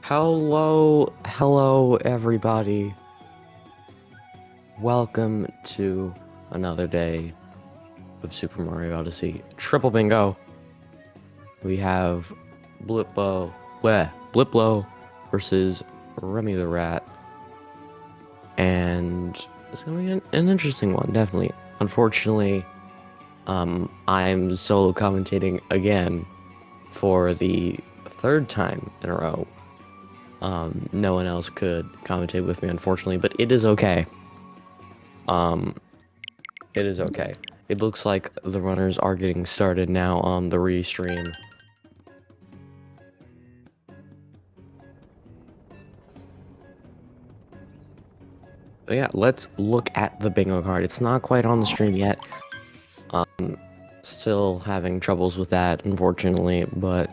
Hello everybody. Welcome to another day of Super Mario Odyssey Triple Bingo. We have BlipBlo versus RemiTh3Rat. And it's gonna be an interesting one, definitely. Unfortunately, I'm solo commentating again for the third time in a row. No one else could commentate with me, unfortunately, but it is okay. It is okay. It looks like the runners are getting started now on the restream. But yeah, let's look at the bingo card. It's not quite on the stream yet. Still having troubles with that, unfortunately, but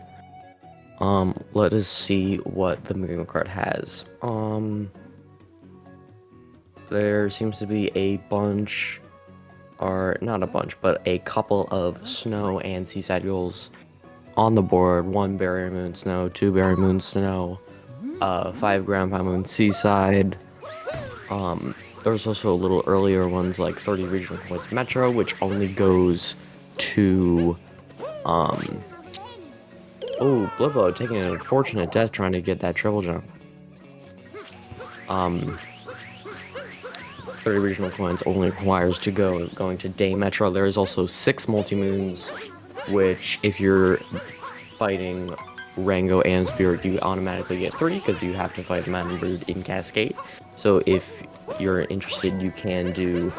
let us see what the bingo card has. There seems to be a bunch, or not a bunch, but a couple of snow and seaside goals on the board. 1 Barrier Moon Snow, 2 Barrier Moon Snow, 5 Ground Pound Moon Seaside. There's also a little earlier ones like 30 Regional Points Metro, which only goes to, oh, BlipBlo taking an unfortunate death trying to get that triple jump. 30 regional coins only requires to going to day metro. There is also 6 multi-moons, which if you're fighting Rango and Spirit, you automatically get 3 because you have to fight Madden Brood in Cascade. So if you're interested, you can do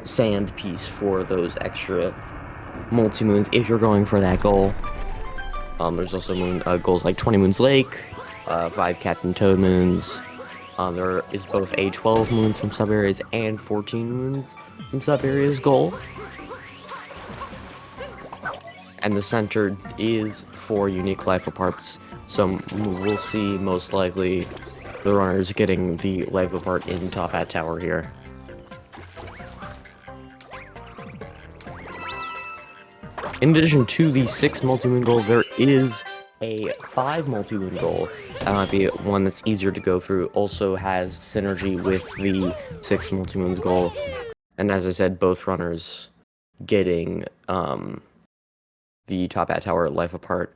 Sand Piece for those extra multi-moons if you're going for that goal. There's also goals like 20 Moons Lake, 5 Captain Toad Moons. There is both a 12 moons from sub-areas and 14 moons from sub-areas goal. And the center is 4 unique life parts, so we'll see most likely the runners getting the life apart in Top Hat Tower here. In addition to the 6 multi-moon goal, there is a 5 multi-moon goal. That might be one that's easier to go through. Also has synergy with the 6 multi-moons goal. And as I said, both runners getting the Top Hat Tower life apart.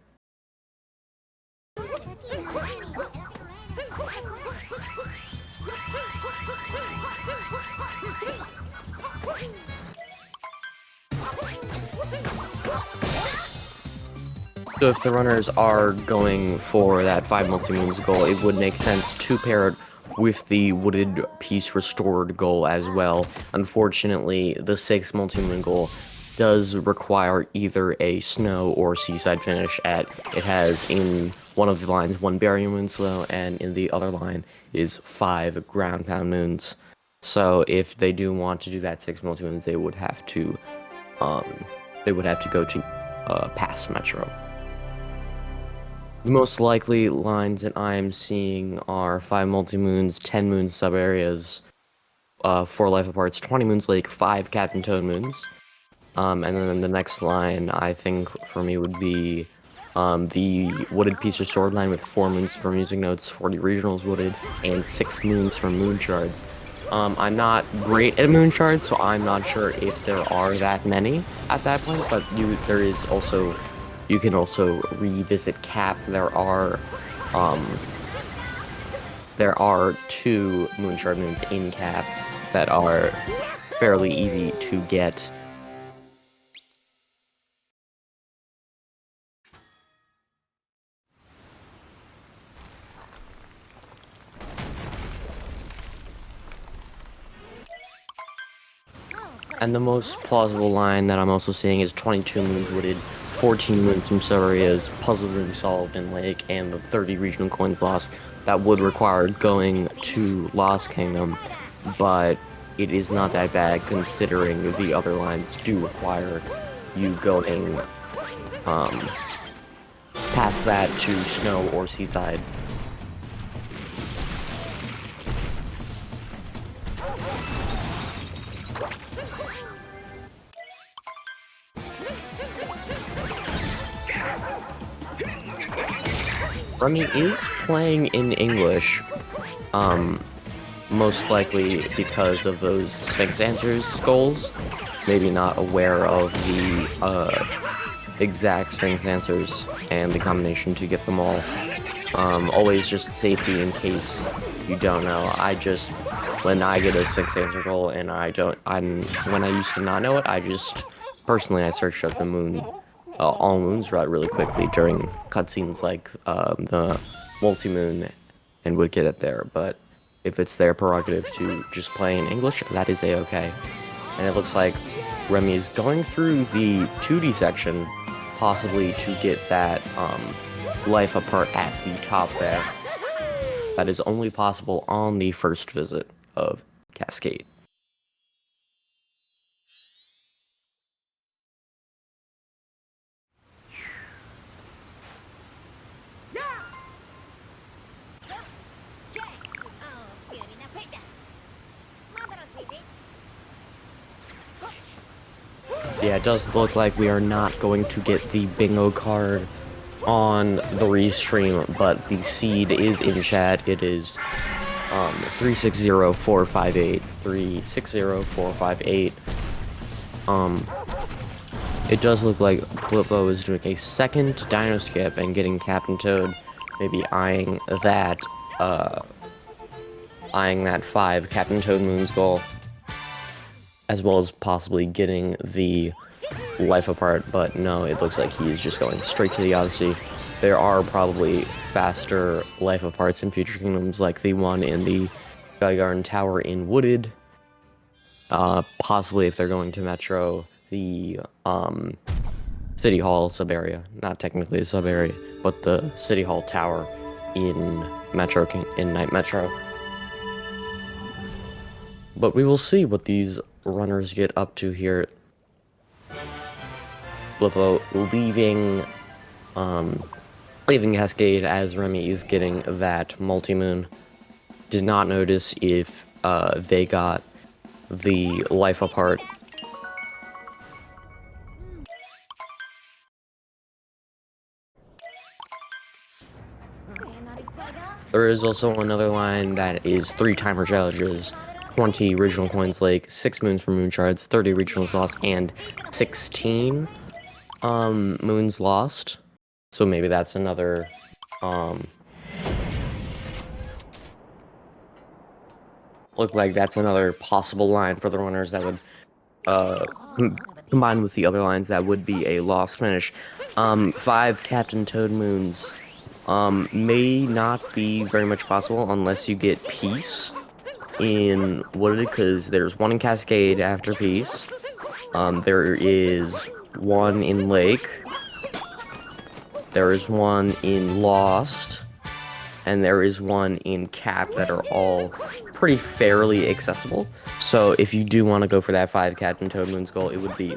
So if the runners are going for that 5 multi-moons goal, it would make sense to pair it with the Wooded Piece Restored goal as well. Unfortunately, the 6 multi-moon goal does require either a snow or seaside finish. It has in one of the lines 1 Barrier Moon Slow, and in the other line is 5 Ground Pound Moons. So if they do want to do that 6 multi-moons, they would have to go to Pass Metro. The most likely lines that I'm seeing are 5 multi-moons, 10 moon sub-areas, 4 life aparts, 20 moons lake, 5 Captain Toad moons. And then the next line, I think, for me would be the Wooded Piece Restored line with 4 moons for music notes, 40 regionals wooded, and 6 moons for moon shards. I'm not great at moon shards, so I'm not sure if there are that many at that point, but you can also revisit Cap. There are 2 Moonshard moons in Cap that are fairly easy to get. And the most plausible line that I'm also seeing is 22 moons wooded, 14 moons from sub-areas, puzzle room solved in Lake, and the 30 regional coins lost. That would require going to Lost Kingdom, but it is not that bad considering the other lines do require you going past that to Snow or Seaside. Remy is playing in English, most likely because of those Sphinx Answers goals. Maybe not aware of the exact Sphinx Answers and the combination to get them all. Always just safety in case you don't know. When I get a Sphinx Answer goal and when I used to not know it, I searched up the all moons route really quickly during cutscenes like the multi-moon and would get it there. But if it's their prerogative to just play in English, that is a-okay. And it looks like Remy is going through the 2D section, possibly to get that life apart at the top there. That is only possible on the first visit of Cascade. Yeah, it does look like we are not going to get the bingo card on the restream, but the seed is in chat. It is 360458, 360458. It does look like BlipBlo is doing a second dino skip and getting Captain Toad, maybe eyeing that 5 Captain Toad Moons goal, as well as possibly getting the life apart, but no, it looks like he's just going straight to the Odyssey. There are probably faster life aparts in future kingdoms, like the one in the Garden Tower in Wooded. Possibly if they're going to Metro, the City Hall sub-area, not technically a sub-area, but the City Hall Tower in Night Metro. But we will see what these runners get up to here. BlipBlo leaving Cascade as Remy is getting that multi-moon. Did not notice if they got the life apart. There is also another line that is 3 timer challenges, 20 regional coins lake, 6 moons for moon shards, 30 regionals lost, and 16 moons lost. So maybe that's another look like that's another possible line for the runners that would combined with the other lines that would be a lost finish. 5 Captain Toad Moons may not be very much possible unless you get Peace in Wooded, because there's one in Cascade after Peace. There is one in Lake. There is one in Lost. And there is one in Cap that are all pretty fairly accessible. So if you do want to go for that 5 Captain Toad Moons goal, it would be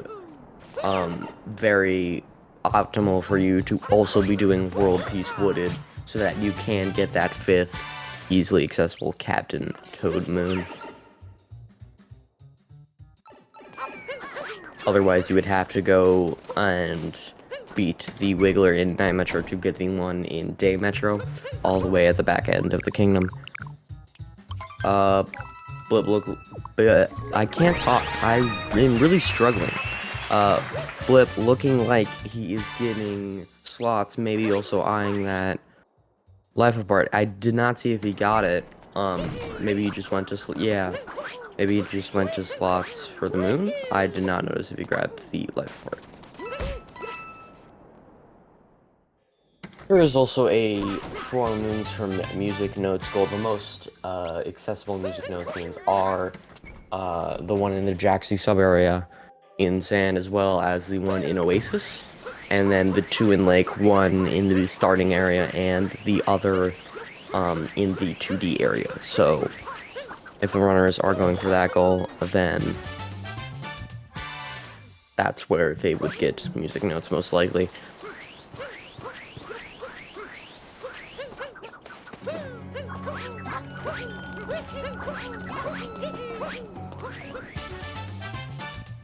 very optimal for you to also be doing World Peace Wooded, so that you can get that 5th easily accessible Captain Toad Moon. Otherwise, you would have to go and beat the Wiggler in Night Metro to get the one in Day Metro, all the way at the back end of the kingdom. I can't talk. I'm really struggling. Blip looking like he is getting slots, maybe also eyeing that life apart. I did not see if he got it. Maybe he just went to maybe he just went to slots for the moon. I did not notice if he grabbed the life apart. There is also a 4 moons from music notes goal. The most accessible music notes means are the one in the Jaxi sub-area in Sand, as well as the one in Oasis, and then the 2 in Lake, 1 in the starting area, and the other in the 2D area. So if the runners are going for that goal, then that's where they would get music notes most likely.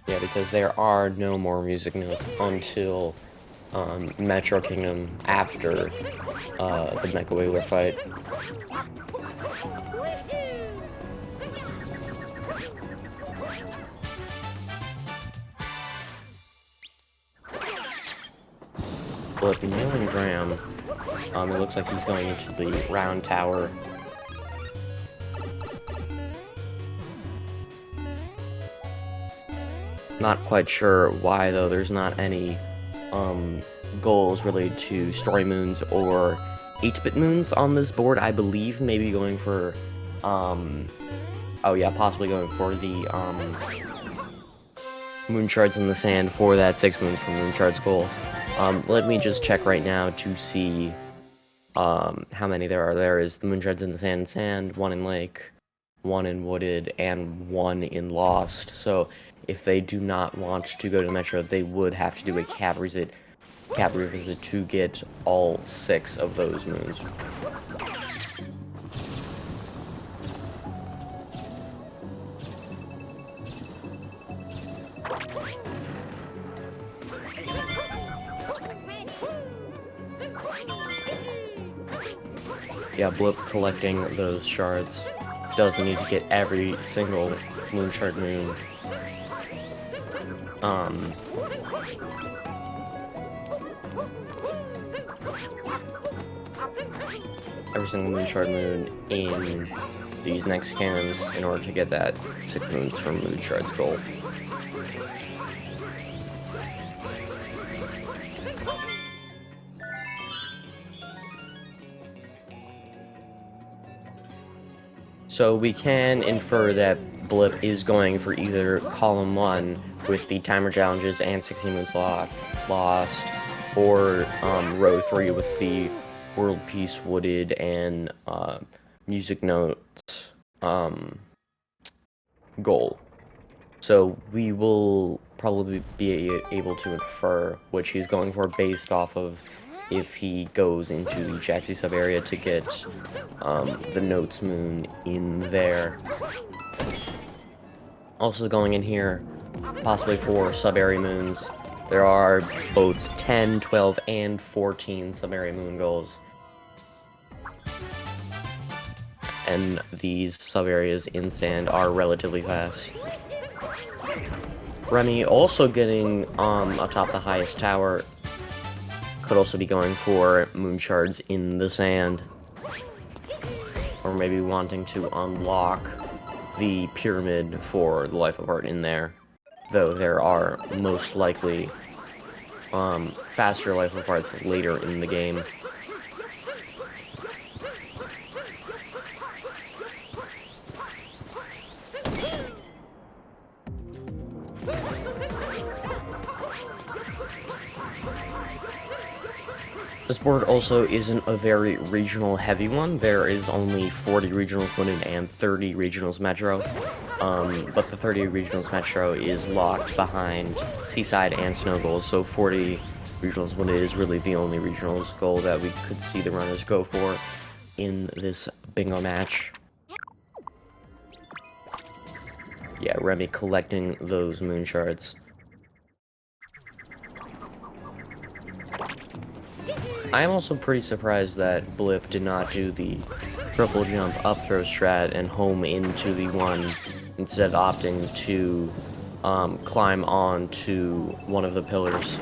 Yeah, because there are no more music notes until Metro Kingdom after the Mecha Whaler fight. Blip nailing Dram. It looks like he's going into the round tower. Not quite sure why, though. There's not any goals related to story moons or 8-bit moons on this board. I believe maybe going for oh yeah, possibly going for the moon shards in the sand for that 6 moons from moon shards goal. Let me just check right now to see how many there are. There is the moon shards in the sand, 1 in lake, 1 in wooded, and 1 in lost. So if they do not want to go to Metro, they would have to do a cap revisit to get all 6 of those moons. Yeah, Blip collecting those shards. Doesn't need to get every single moon shard moon. Every single moon shard moon in these next cans in order to get that 6 moons from moon shards gold. So we can infer that Blip is going for either column 1 with the timer challenges and 16 moons lost, or row 3 with the world peace wooded and music notes goal. So we will probably be able to infer which he's going for based off of if he goes into the Jaxi sub area to get the notes moon in there. Also going in here, possibly for sub area moons. There are both 10, 12, and 14 sub area moon goals. And these sub areas in sand are relatively fast. Remy also getting atop the highest tower. Could also be going for moon shards in the sand. Or maybe wanting to unlock the pyramid for the life apart in there. Though there are most likely faster life aparts later in the game. This board also isn't a very regional heavy one. There is only 40 regionals wooded and 30 regionals metro. But the 30 regionals metro is locked behind Seaside and Snow goals, so 40 regionals wooded is really the only regionals goal that we could see the runners go for in this bingo match. Yeah, Remy collecting those moon shards. I am also pretty surprised that Blip did not do the triple jump up throw strat and home into the 1, instead opting to climb on to one of the pillars.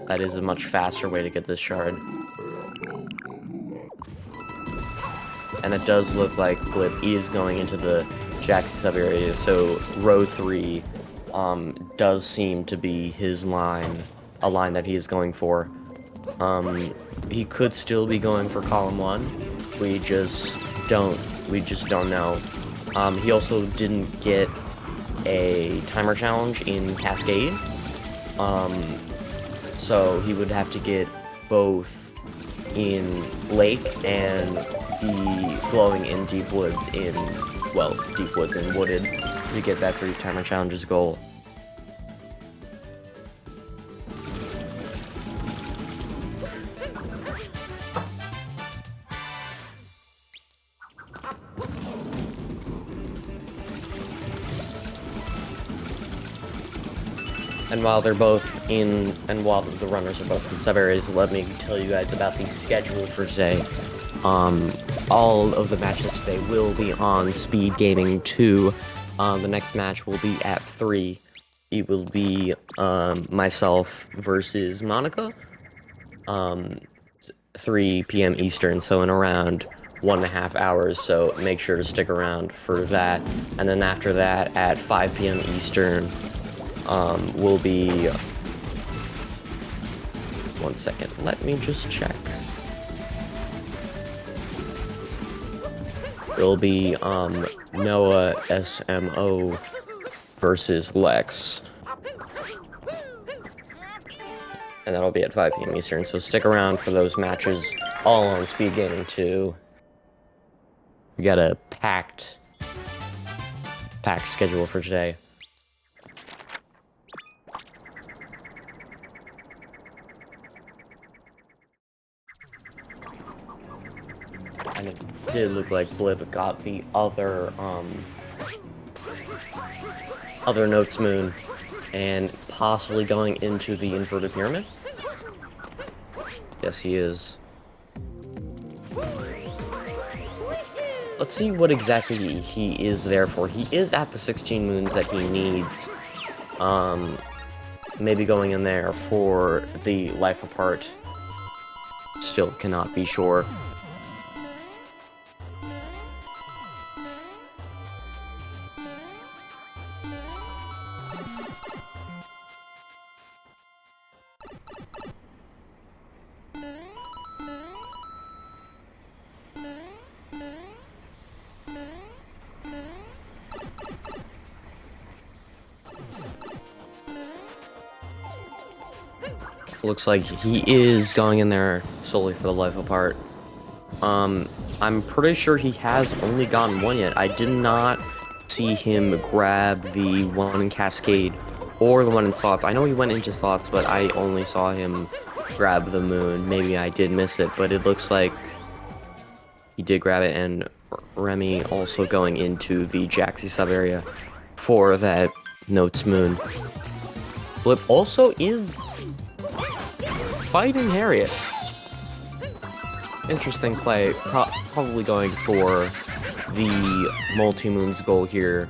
That is a much faster way to get this shard. And it does look like Blip is going into the Jaxi sub area, so row 3 does seem to be his line, a line that he is going for. He could still be going for column 1. We just don't know. He also didn't get a timer challenge in Cascade. So he would have to get both in Lake and the glowing in Deep Woods in, well, Deep Woods and Wooded to get that 3 timer challenges goal. And while they're both in, and while the runners are both in sub-areas, let me tell you guys about the schedule for today. All of the matches today will be on SpeedGaming 2. The next match will be at 3. It will be, myself versus Monica. 3 p.m. Eastern, so in around 1.5 hours, so make sure to stick around for that. And then after that, at 5 p.m. Eastern, will be... One second, let me just check. It'll be, Noah SMO versus Lex. And that'll be at 5 p.m. Eastern, so stick around for those matches, all on SpeedGaming 2. We got a packed schedule for today. And it did look like Blip got the other Notes Moon, and possibly going into the inverted pyramid. Yes, he is. Let's see what exactly he is there for. He is at the 16 moons that he needs. Maybe going in there for the life apart. Still cannot be sure. Looks like he is going in there solely for the life apart. I'm pretty sure he has only gotten one yet. I did not see him grab the one in Cascade or the one in slots. I know he went into slots, but I only saw him grab the moon. Maybe I did miss it, but it looks like he did grab it, and Remy also going into the Jaxie sub area for that Notes Moon. Blip also is fighting Harriet. Interesting play. Probably going for the multi-moons goal here.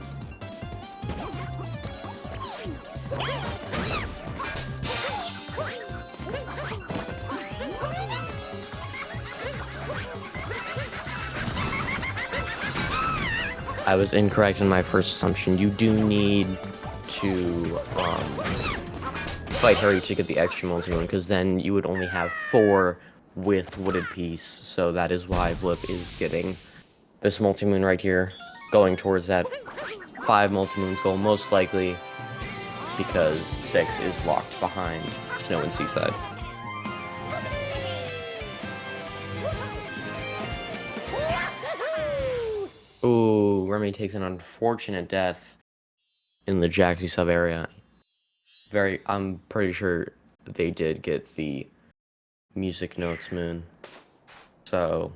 I was incorrect in my first assumption. You do need to fight Harry to get the extra multi-moon, because then you would only have 4 with Wooded Piece. So that is why Blip is getting this multi-moon right here, going towards that 5 multi-moons goal, most likely because 6 is locked behind Snow and Seaside. Ooh, Remy takes an unfortunate death in the Jaxie sub area. I'm pretty sure they did get the Music Notes Moon. So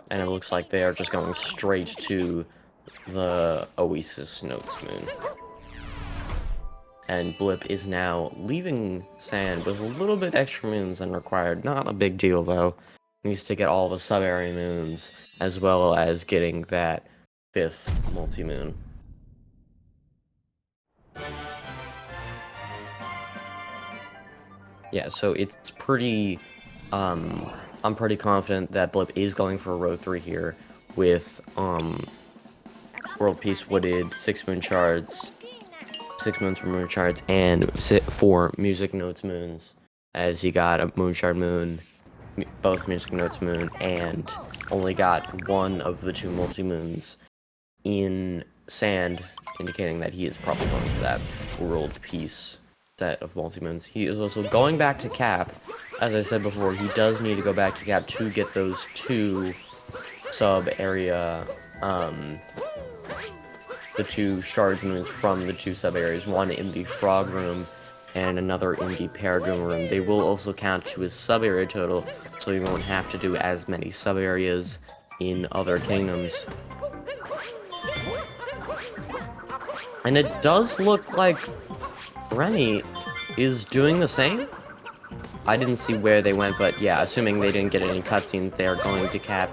and it looks like they are just going straight to the Oasis Notes Moon. And Blip is now leaving Sand with a little bit extra moons than required. Not a big deal, though. He needs to get all the sub-area moons, as well as getting that 5th multi-moon. Yeah, so it's pretty... I'm pretty confident that Blip is going for Row 3 here, with, World Peace Wooded, 6 moon shards, 6 moons for moon shards, and 4 Music Notes moons, as he got a moon shard moon, both Music Notes moon, and only got 1 of the 2 multi-moons in Sand, indicating that he is probably going for that World Peace set of multi-moons. He is also going back to Cap. As I said before, he does need to go back to Cap to get those 2 sub-area, the 2 shards moons from the 2 sub-areas, one in the Frog Room and another in the Paragon room. They will also count to his sub-area total, so you won't have to do as many sub-areas in other kingdoms. And it does look like Remy is doing the same. I didn't see where they went, but yeah, assuming they didn't get any cutscenes, they are going to cap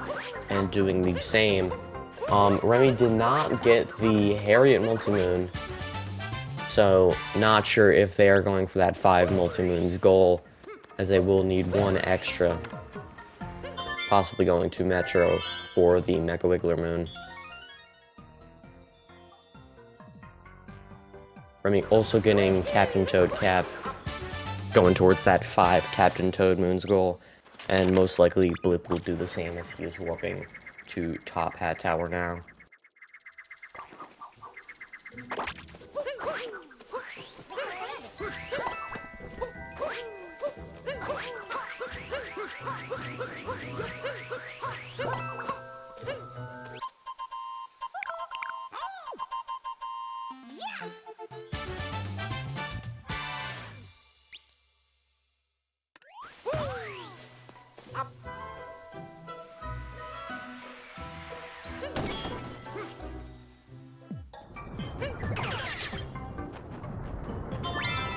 and doing the same. Remy did not get the Harriet multi-moon, so not sure if they are going for that 5 multi-moons goal, as they will need 1 extra, possibly going to Metro for the Mecha Wiggler moon. Remy also getting Captain Toad cap, going towards that 5 Captain Toad moons goal, and most likely Blip will do the same as he is warping to Top Hat Tower now.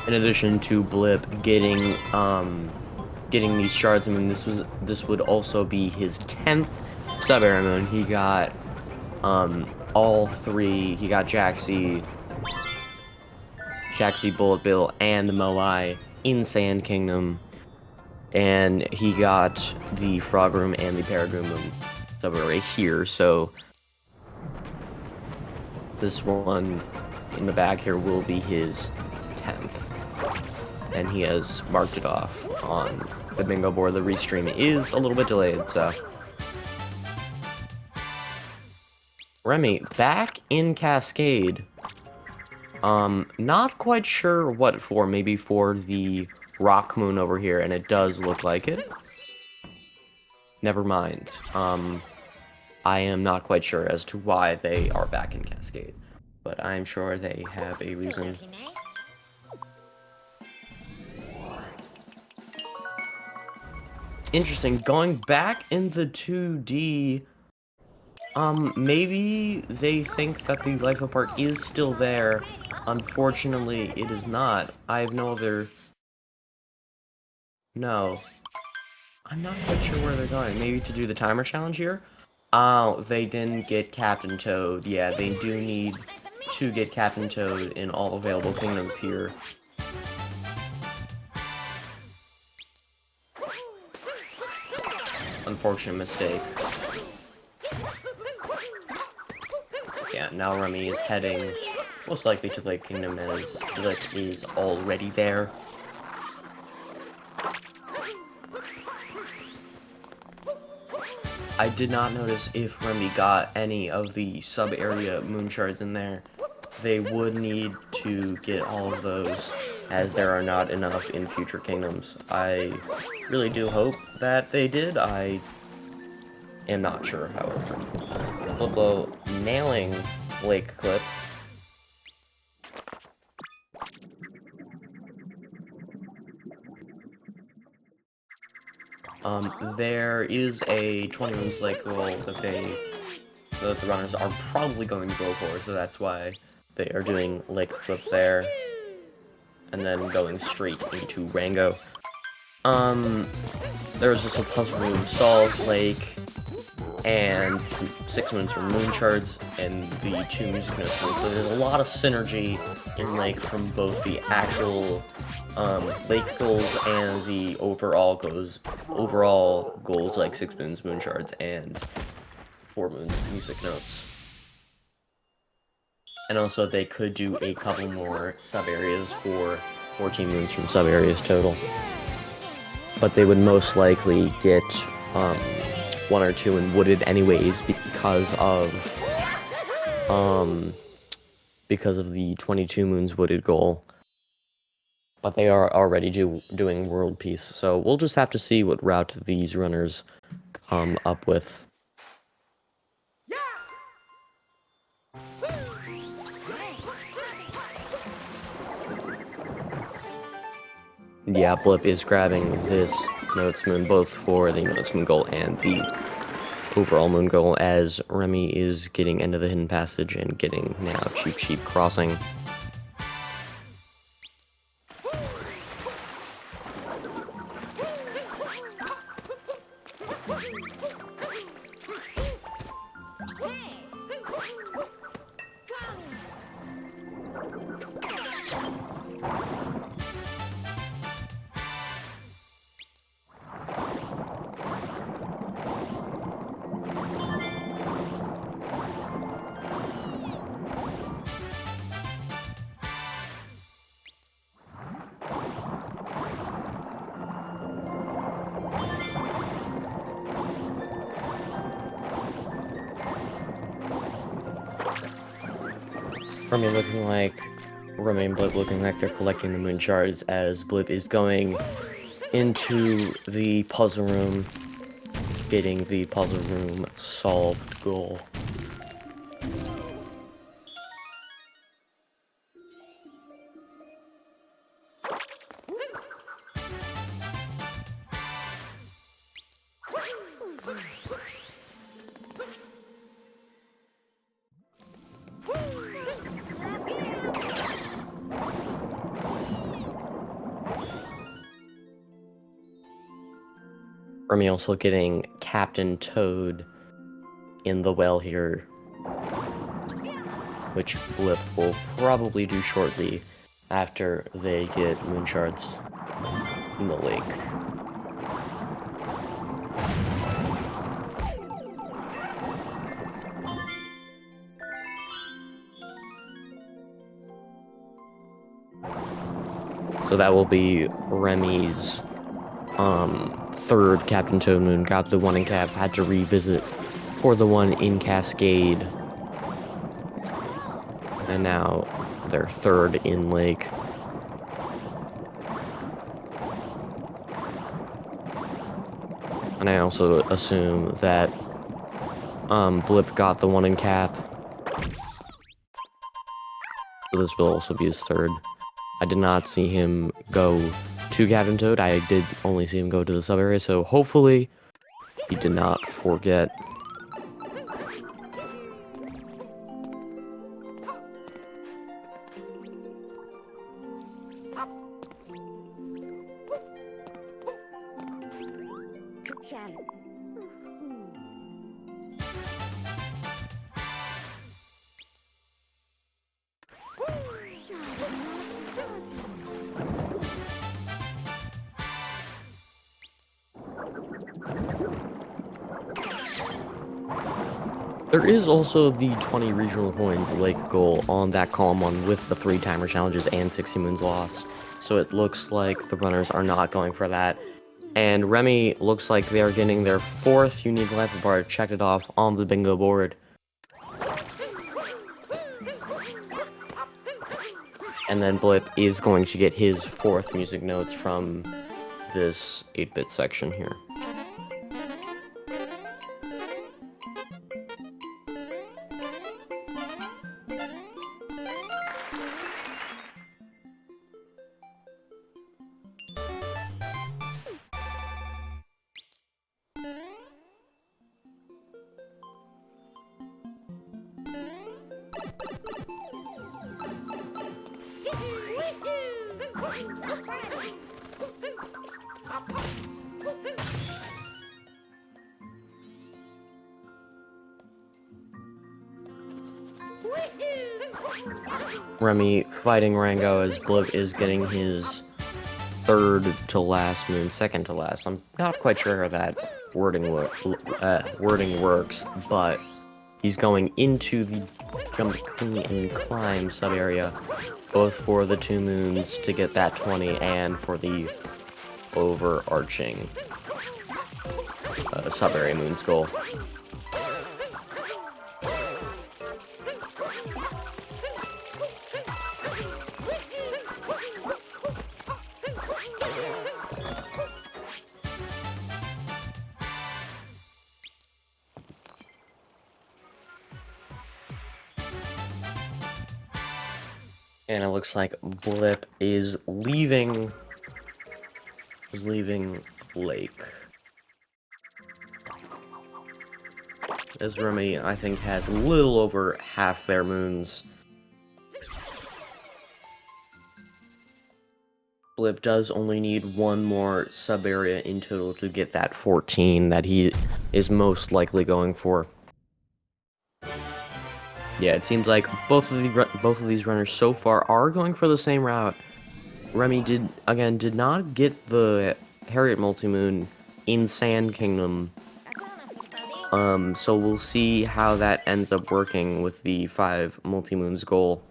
In addition to Blip getting these shards, I mean this would also be his 10th sub-area moon. He got all 3. He got Jaxie, Bullet Bill, and the Moai in Sand Kingdom, and he got the Frog Room and the Paragon Room sub-area here. So this one in the back here will be his 10th. And he has marked it off on the bingo board. The restream is a little bit delayed, so. Remy, back in Cascade. Not quite sure what for. Maybe for the Rock Moon over here, and it does look like it. Never mind. I am not quite sure as to why they are back in Cascade, but I'm sure they have a reason. Interesting, going back in the 2D, maybe they think that the life apart is still there. Unfortunately, it is not. I have no other... No. I'm not quite sure where they're going. Maybe to do the timer challenge here? Oh, they didn't get Captain Toad. Yeah, they do need to get Captain Toad in all available kingdoms here. Unfortunate mistake. Yeah, now Remy is heading most likely to Lake Kingdom, as Blip is already there. I did not notice if Remy got any of the sub-area moon shards in there. They would need to get all of those, as there are not enough in future kingdoms. I really do hope that they did. I am not sure, however. BlipBlo nailing Lake Clip. There is a 20 moons lake goal that the runners are probably going to go for, so that's why they are doing Lake Clip there, and then going straight into Rango. There's also puzzle room Salt Lake, and some 6 moons for moon shards, and the 2 music notes. So there's a lot of synergy in Lake from both the actual lake goals and the overall goals like 6 moons, moon shards, and 4 moons music notes. And also they could do a couple more sub-areas for 14 moons from sub-areas total. But they would most likely get 1 or 2 in Wooded anyways because of the 22 moons Wooded goal. But they are already doing World Peace, so we'll just have to see what route these runners come up with. Yeah, Blip is grabbing this Notes Moon both for the Notes Moon goal and the overall moon goal, as Remy is getting into the hidden passage and getting now Cheap Sheep crossing. Remy and Blip looking like they're collecting the moon shards, as Blip is going into the puzzle room, getting the puzzle room solved goal. Remy also getting Captain Toad in the well here, which Blip will probably do shortly after they get moon shards in the lake. So that will be Remy's third Captain Toad moon. Got the one in Cap, had to revisit for the one in Cascade. And now their third in Lake. And I also assume that Blip got the one in Cap. So this will also be his third. I did not see him go to Captain Toad. I did only see him go to the sub area, so hopefully he did not forget. There is also the 20 regional coins lake goal on that column one with the 3 timer challenges and 60 moons lost. So it looks like the runners are not going for that. And Remy looks like they are getting their 4th unique life apart. Checked it off on the bingo board. And then Blip is going to get his 4th music notes from this 8-bit section here. Remy fighting Rango as Blip is getting his 3rd to last moon, 2nd to last. I'm not quite sure how that wording works, but he's going into the jump, clean, and climb sub area, both for the 2 moons to get that 20 and for the overarching sub area moons goal. And it looks like Blip is leaving is leaving Lake. As Remy, I think, has a little over half their moons. Blip does only need one more sub-area in total to get that 14 that he is most likely going for. Yeah, it seems like both of these runners so far are going for the same route. Remy did not get the Harriet multi-moon in Sand Kingdom. So we'll see how that ends up working with the 5 multi-moons goal.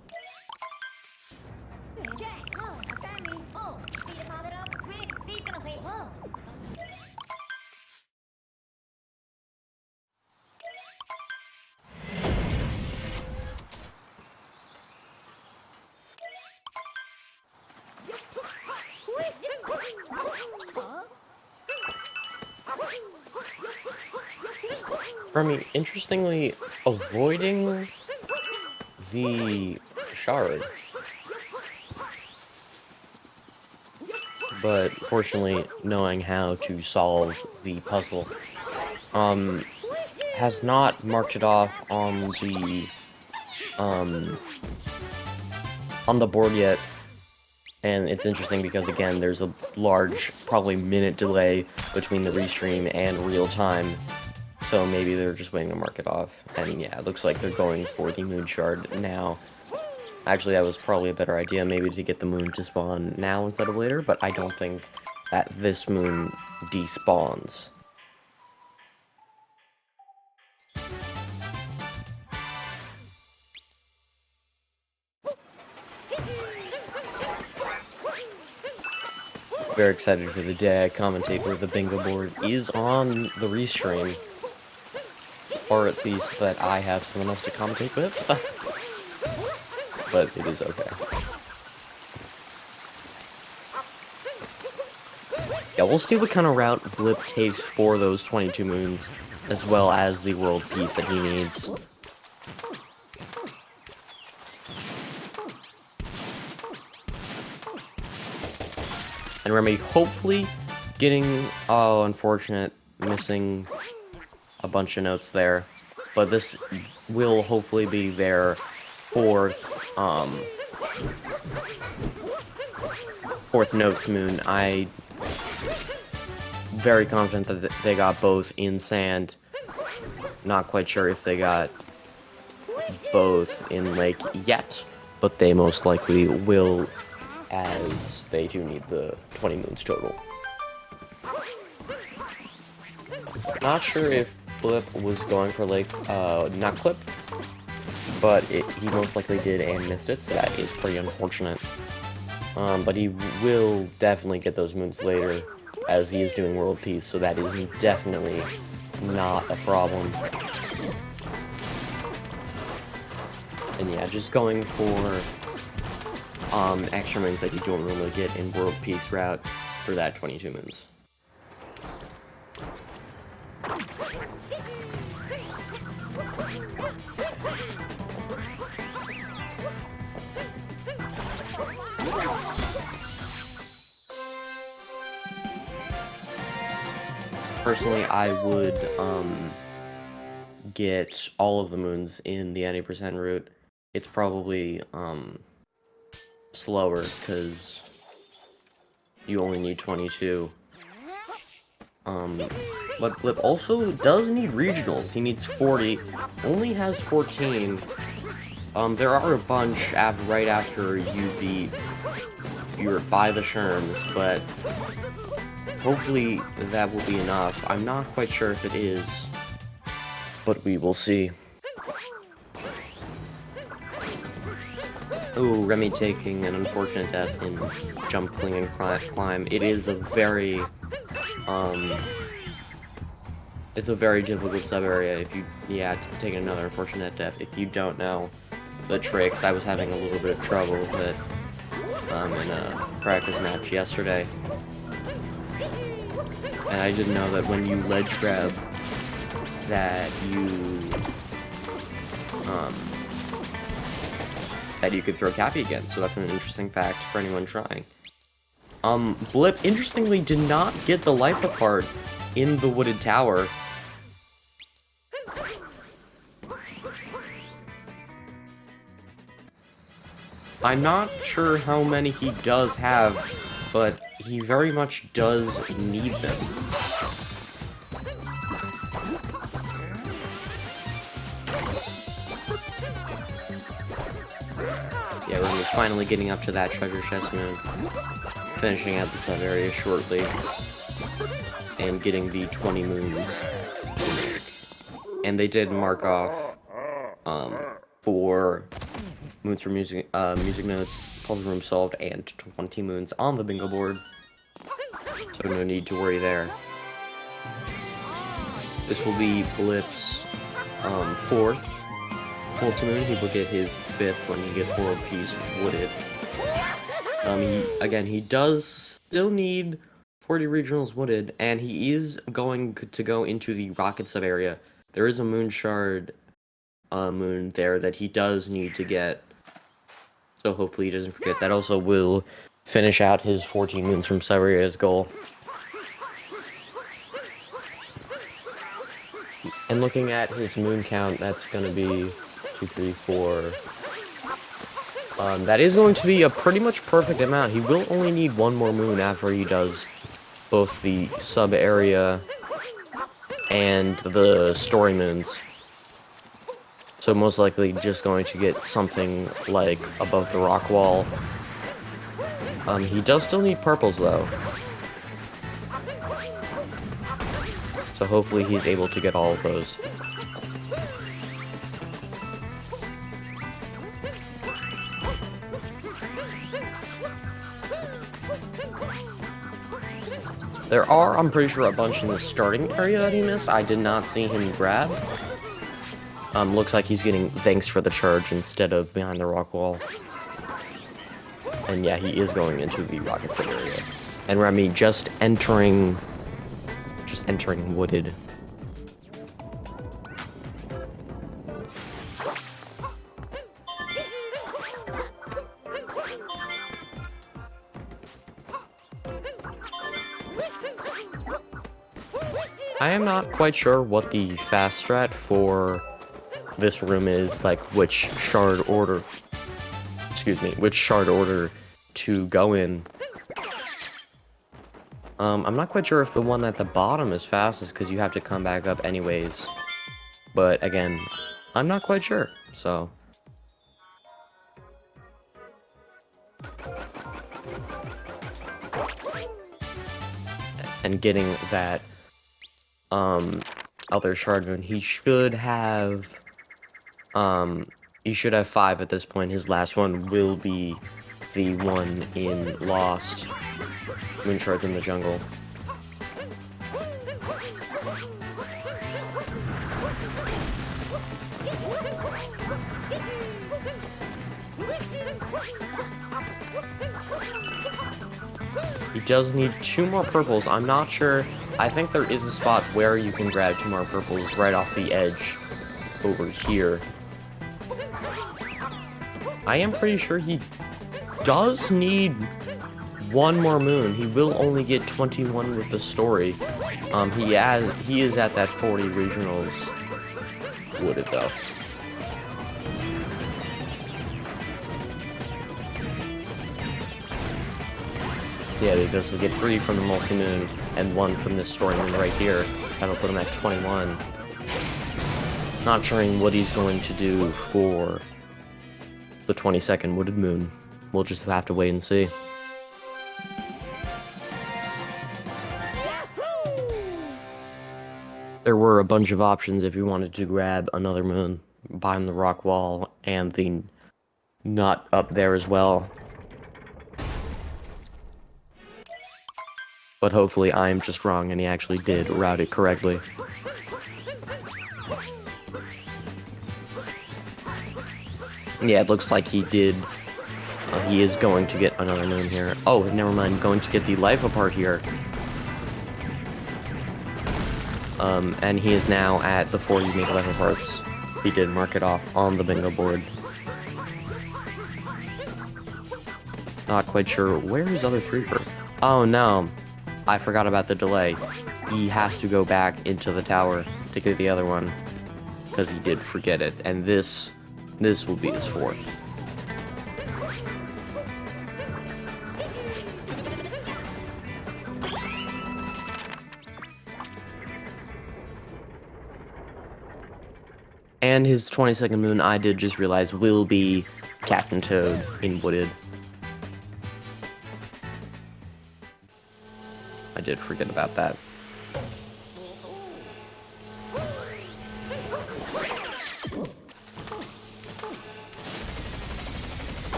Remy, interestingly, avoiding the shard. But fortunately, knowing how to solve the puzzle, has not marked it off on the board yet. And it's interesting because, again, there's a large, probably minute delay between the restream and real time. So maybe they're just waiting to mark it off. And yeah, it looks like they're going for the moon shard now. Actually, that was probably a better idea, maybe to get the moon to spawn now instead of later, but I don't think that this moon despawns. Very excited for the day I commentate where the bingo board is on the restream. Or at least that I have someone else to commentate with. But it is okay. Yeah, we'll see what kind of route Blip takes for those 22 moons, as well as the world peace that he needs. And Remy hopefully getting, oh, unfortunate, missing a bunch of notes there. But this will hopefully be their fourth notes moon. I very confident that they got both in sand. Not quite sure if they got both in lake yet, but they most likely will, as they do need the 20 moons total. Not sure if Blip was going for lake, not clip, but he most likely did and missed it, so that is pretty unfortunate. But he will definitely get those moons later, as he is doing world peace, so that is definitely not a problem. And yeah, just going for extra moons that you don't normally get in world peace route for that 22 moons. Personally, I would get all of the moons in the 90% route. It's probably slower because you only need 22. But Blip also does need regionals. He needs 40, only has 14. There are a bunch right after you're by the Sherms, but hopefully that will be enough. I'm not quite sure if it is, but we will see. Ooh, Remy taking an unfortunate death in jump, clinging, climb. It is a very, it's a very difficult sub-area if you, taking another unfortunate death. If you don't know the tricks, I was having a little bit of trouble with it, in a practice match yesterday. And I didn't know that when you ledge grab, that you could throw Cappy again, so that's an interesting fact for anyone trying. Blip, interestingly, did not get the life apart in the wooded tower. I'm not sure how many he does have, but he very much does need them. Yeah, we're finally getting up to that treasure chest moon. Finishing out the sub area shortly. And getting the 20 moons. And they did mark off 4 moons for music notes, puzzle room solved, and 20 moons on the bingo board. So no need to worry there. This will be Blip's 4th multi-moon. He will get his 5th when he gets World Peace Wooded. He does still need 40 regionals wooded, and he is going to go into the rocket sub area. There is a moon shard moon there that he does need to get, so hopefully he doesn't forget. That also will finish out his 14 moons from sub area's goal. And looking at his moon count, that's going to be 2, 3, 4. That is going to be a pretty much perfect amount. He will only need 1 more moon after he does both the sub area and the story moons. So most likely just going to get something like above the rock wall. He does still need purples though. So hopefully he's able to get all of those. There are, I'm pretty sure, a bunch in the starting area that he missed. I did not see him grab. Looks like he's getting thanks for the charge instead of behind the rock wall. And yeah, he is going into the rocket sub area. And Remy just entering wooded. I am not quite sure what the fast strat for this room is, like which shard order to go in. I'm not quite sure if the one at the bottom is fastest because you have to come back up anyways. But again, I'm not quite sure, so. And getting that other shard moon, he should have 5 at this point. His last one will be the one in Lost, moon shards in the jungle. He does need 2 more purples. I'm not sure. I think there is a spot where you can grab 2 more purples right off the edge over here. I am pretty sure he does need 1 more moon. He will only get 21 with the story. He is at that 40 regionals wooded though. Yeah, he does get 3 from the multi-moon and 1 from this story moon right here. That'll put him at 21. Not sure what he's going to do for the 22nd wooded moon. We'll just have to wait and see. There were a bunch of options if you wanted to grab another moon behind the rock wall and the nut up there as well. But hopefully I'm just wrong and he actually did route it correctly. Yeah, it looks like he did. He is going to get another moon here. Oh, never mind. Going to get the life apart here. And he is now at the 40 unique life aparts. He did mark it off on the bingo board. Not quite sure where his other 3 were. Oh no, I forgot about the delay. He has to go back into the tower to get the other one, because he did forget it, and this will be his fourth. And his 22nd moon, I did just realize, will be Captain Toad in Wooded. I did forget about that.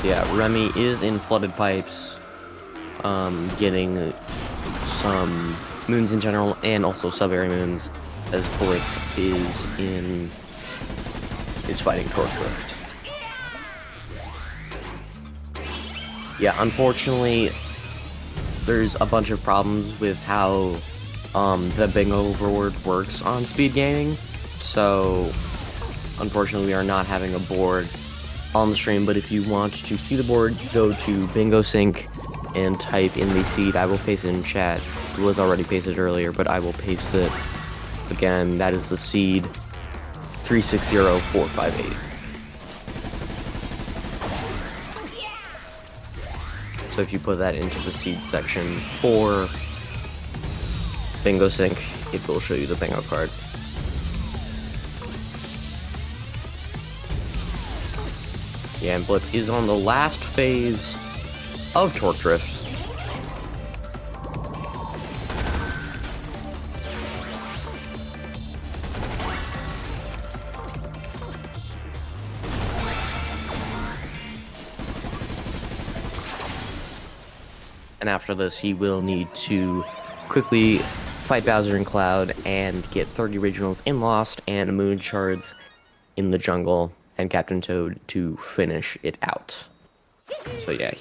Yeah, Remy is in flooded pipes, getting some moons in general, and also sub-area moons, as Blip is fighting Torchlift. Yeah, unfortunately, there's a bunch of problems with how the bingo board works on SpeedGaming, so unfortunately we are not having a board on the stream, but if you want to see the board, go to Bingo Sync and type in the seed. I will paste it in chat. It was already pasted earlier, but I will paste it again. That is the seed 360458. So if you put that into the seed section for Bingo Sync, it will show you the bingo card. Yeah, and Blip is on the last phase of Torque Drift. And after this, he will need to quickly fight Bowser and Cloud and get 30 regionals in Lost and moon shards in the jungle and Captain Toad to finish it out. So yeah,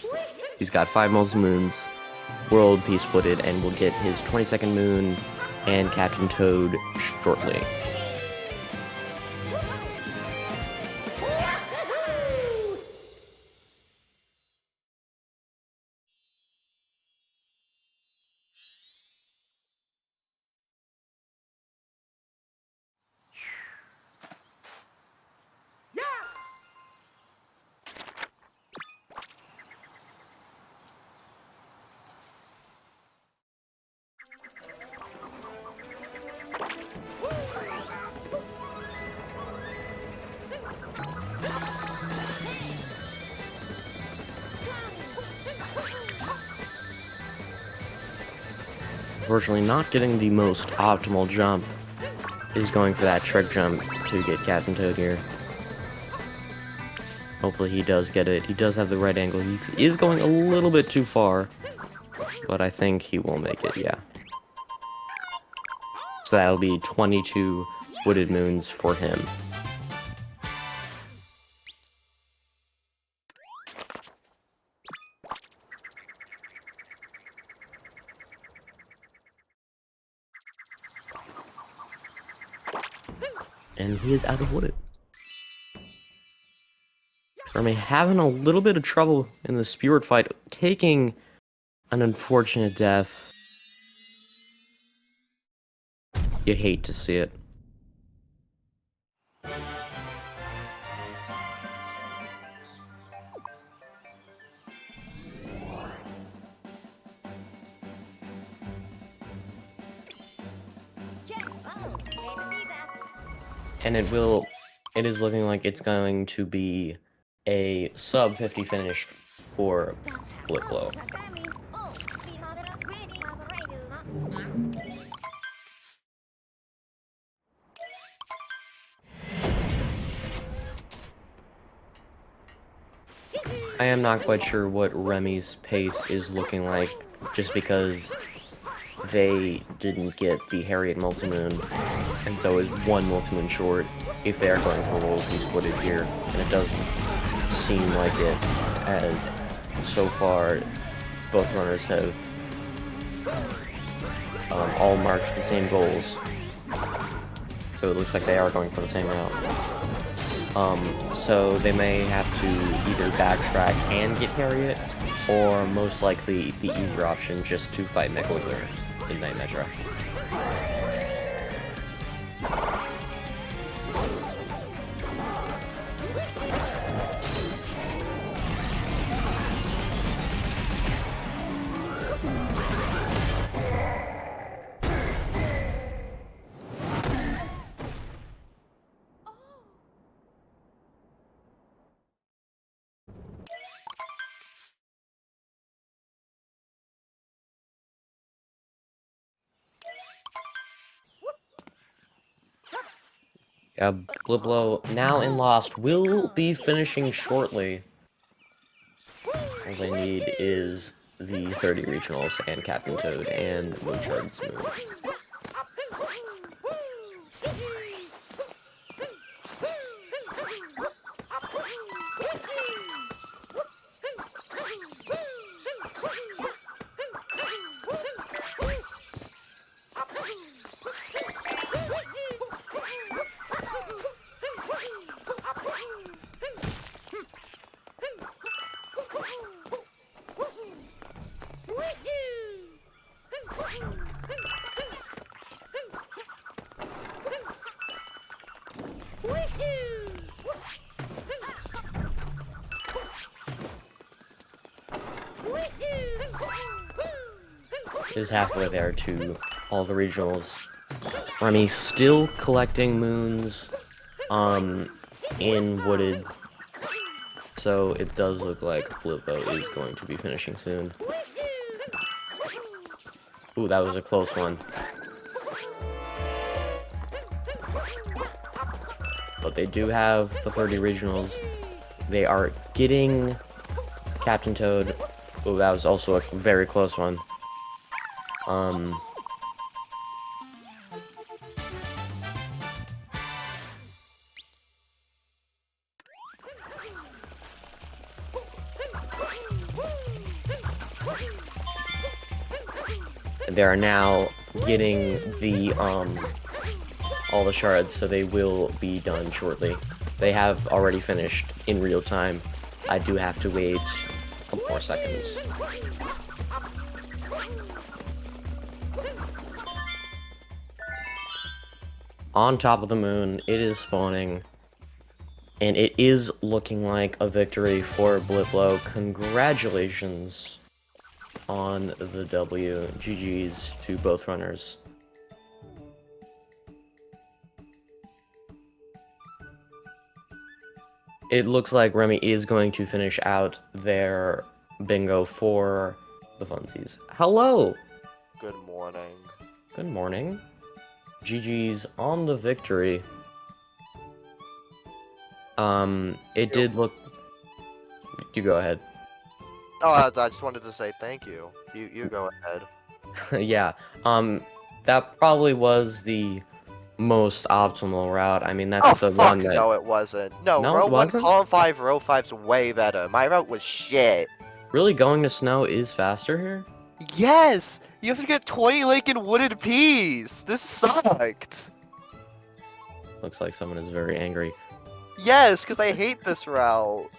he's got 5 multi-moons, World Peace Wooded, and will get his 22nd moon and Captain Toad shortly. Unfortunately, not getting the most optimal jump is going for that trick jump to get Captain Toad here. Hopefully he does get it. He does have the right angle. He is going a little bit too far, but I think he will make it, yeah. So that'll be 22 Wooded Moons for him. And he is out of Wooded. Remy having a little bit of trouble in the Spirit fight, taking an unfortunate death. You hate to see it. And it is looking like it's going to be a sub 50 finish for BlipBlo. I am not quite sure what Remy's pace is looking like, just because they didn't get the Harriet Multimoon, and so is one Multimoon short if they are going for World Peace Wooded here, and it doesn't seem like it, as so far both runners have all marked the same goals, so it looks like they are going for the same route. So they may have to either backtrack and get Harriet, or most likely the easier option, just to fight Megalodon in Night Metro. BlipBlo, now in Lost, will be finishing shortly. All they need is the 30 regionals and Captain Toad and Moonshard's Moon. Is halfway there to all the regionals. Remy still collecting moons in Wooded, so it does look like BlipBlo is going to be finishing soon. Ooh, that was a close one. But they do have the 30 regionals. They are getting Captain Toad. Ooh, that was also a very close one. They are now getting the, all the shards, so they will be done shortly. They have already finished in real time. I do have to wait a couple more seconds. On top of the moon, it is spawning, and it is looking like a victory for BlipBlo. Congratulations on the W. GG's to both runners. It looks like Remy is going to finish out their bingo for the funsies. Hello! Good morning. Good morning. GG's on the victory. It did look... You go ahead. Oh, I just wanted to say thank you. You go ahead. Yeah, that probably was the most optimal route. I mean, that's the one that... No, it wasn't. No, No, row it 1, wasn't? column 5, row 5's way better. My route was shit. Really, going to snow is faster here? Yes! You have to get 20 lake and wooded peas! This sucked! Looks like someone is very angry. Yes, because I hate this route.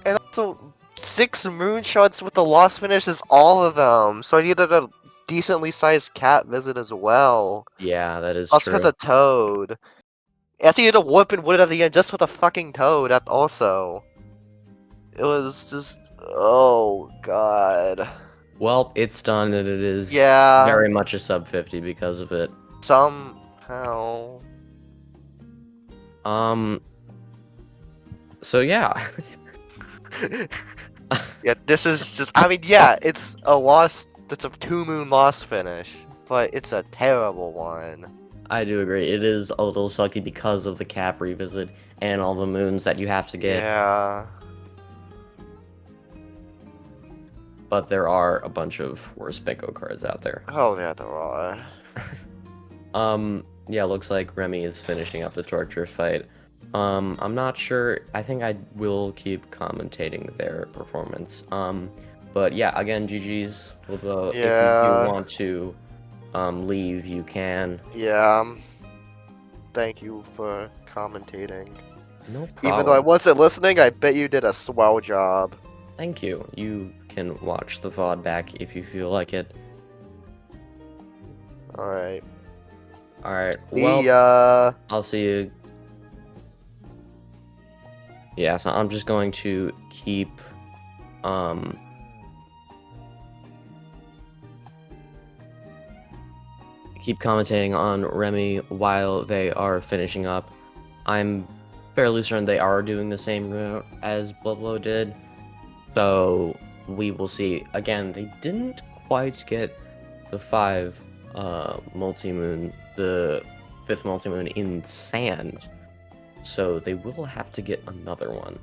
And also, 6 moonshots with the lost finish is all of them, so I needed a decently sized cat visit as well. Yeah, that is Also true. because of Toad. I think you had to warp and wood at the end just with a fucking Toad also. It was just... oh god. Well, it's done, and it is Yeah. very much a sub 50 because of it. Somehow. So yeah. Yeah, this is just... I mean, yeah, it's a lost... it's a 2-moon lost finish. But it's a terrible one. I do agree. It is a little sucky because of the cap revisit and all the moons that you have to get. Yeah. But there are a bunch of worse bingo cards out there. Oh, yeah, there are. Yeah, looks like Remy is finishing up the torture fight. I'm not sure. I think I will keep commentating their performance. But yeah, again, GG's. Although if you do want to leave, you can. Yeah. Thank you for commentating. No Even though I problem. wasn't listening, I bet you did a swell job. Thank you. You can watch the VOD back if you feel like it. Alright. Alright, See well, ya. I'll see you. Yeah, so I'm just going to um keep commentating on Remy while they are finishing up. I'm fairly certain they are doing the same route as BlipBlo did, so we will see. Again, they didn't quite get the the fifth multi-moon in sand, so they will have to get another one.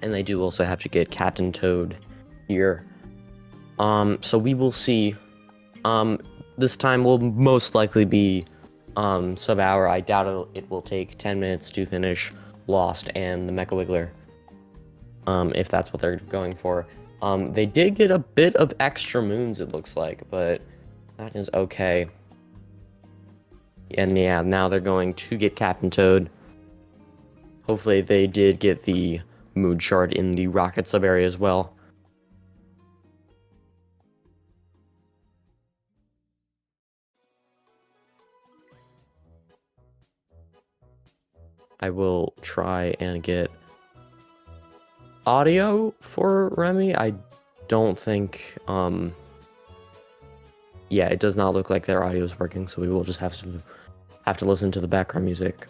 And they do also have to get Captain Toad here. So we will see. This time will most likely be sub-hour. I doubt it will take 10 minutes to finish Lost and the Mecha Wiggler. If that's what they're going for. They did get a bit of extra moons, it looks like, but that is okay. And yeah, now they're going to get Captain Toad. Hopefully they did get the moon shard in the rocket sub-area as well. I will try and get audio for Remy. I don't think, yeah, it does not look like their audio is working, so we will just have to listen to the background music.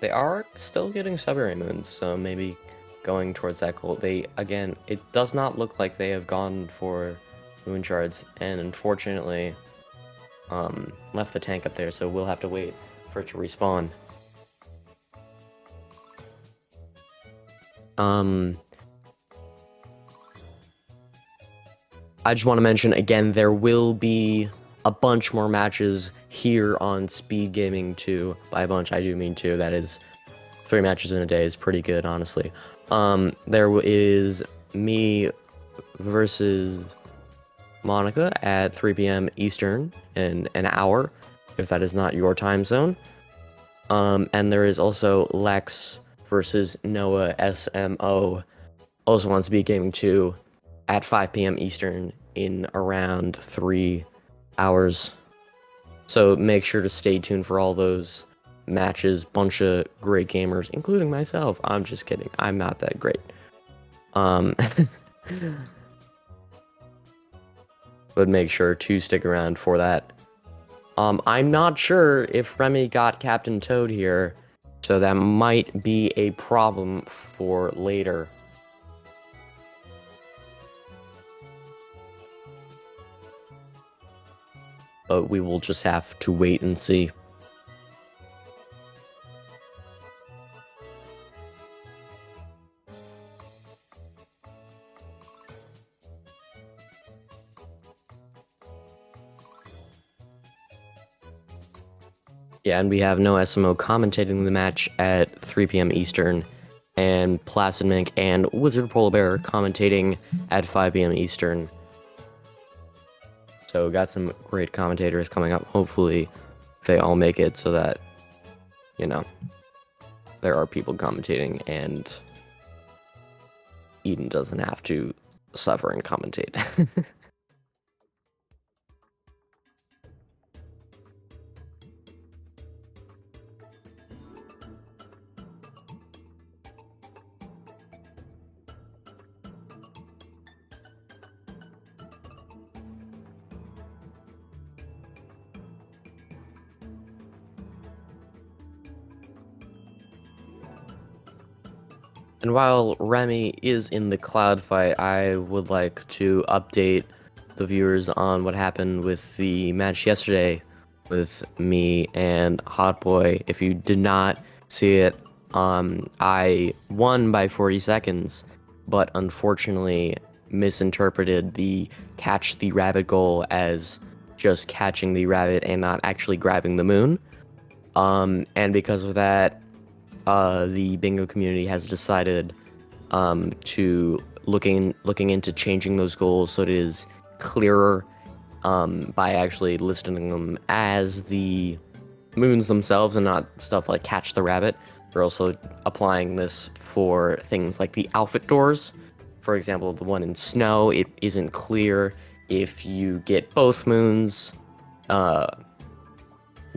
They are still getting sub-area moons, so maybe going towards that goal. Again, it does not look like they have gone for moon shards, and unfortunately, left the tank up there, so we'll have to wait for it to respawn. I just want to mention again, there will be a bunch more matches here on SpeedGaming 2. By a bunch, I do mean 2. That is 3 matches in a day is pretty good, honestly. There is me versus Monica at 3 p.m. Eastern in an hour, if that is not your time zone. And there is also Lex versus Noah SMO, also on SpeedGaming 2, at 5 p.m. Eastern in around 3 hours. So make sure to stay tuned for all those matches. Bunch of great gamers, including myself. I'm just kidding. I'm not that great. But make sure to stick around for that. I'm not sure if Remy got Captain Toad here, so that might be a problem for later. But we will just have to wait and see. Yeah, and we have no SMO commentating the match at 3 p.m. Eastern, and Placid Mink and Wizard Polar Bear commentating at 5 p.m. Eastern. So got some great commentators coming up. Hopefully they all make it so that, you know, there are people commentating and Eden doesn't have to suffer and commentate. And while Remy is in the cloud fight, I would like to update the viewers on what happened with the match yesterday with me and Hot Boy. If you did not see it, I won by 40 seconds, but unfortunately misinterpreted the catch the rabbit goal as just catching the rabbit and not actually grabbing the moon. And because of that, the bingo community has decided to looking into changing those goals so it is clearer by actually listing them as the moons themselves and not stuff like Catch the Rabbit. We're also applying this for things like the outfit doors. For example, the one in Snow, it isn't clear if you get both moons,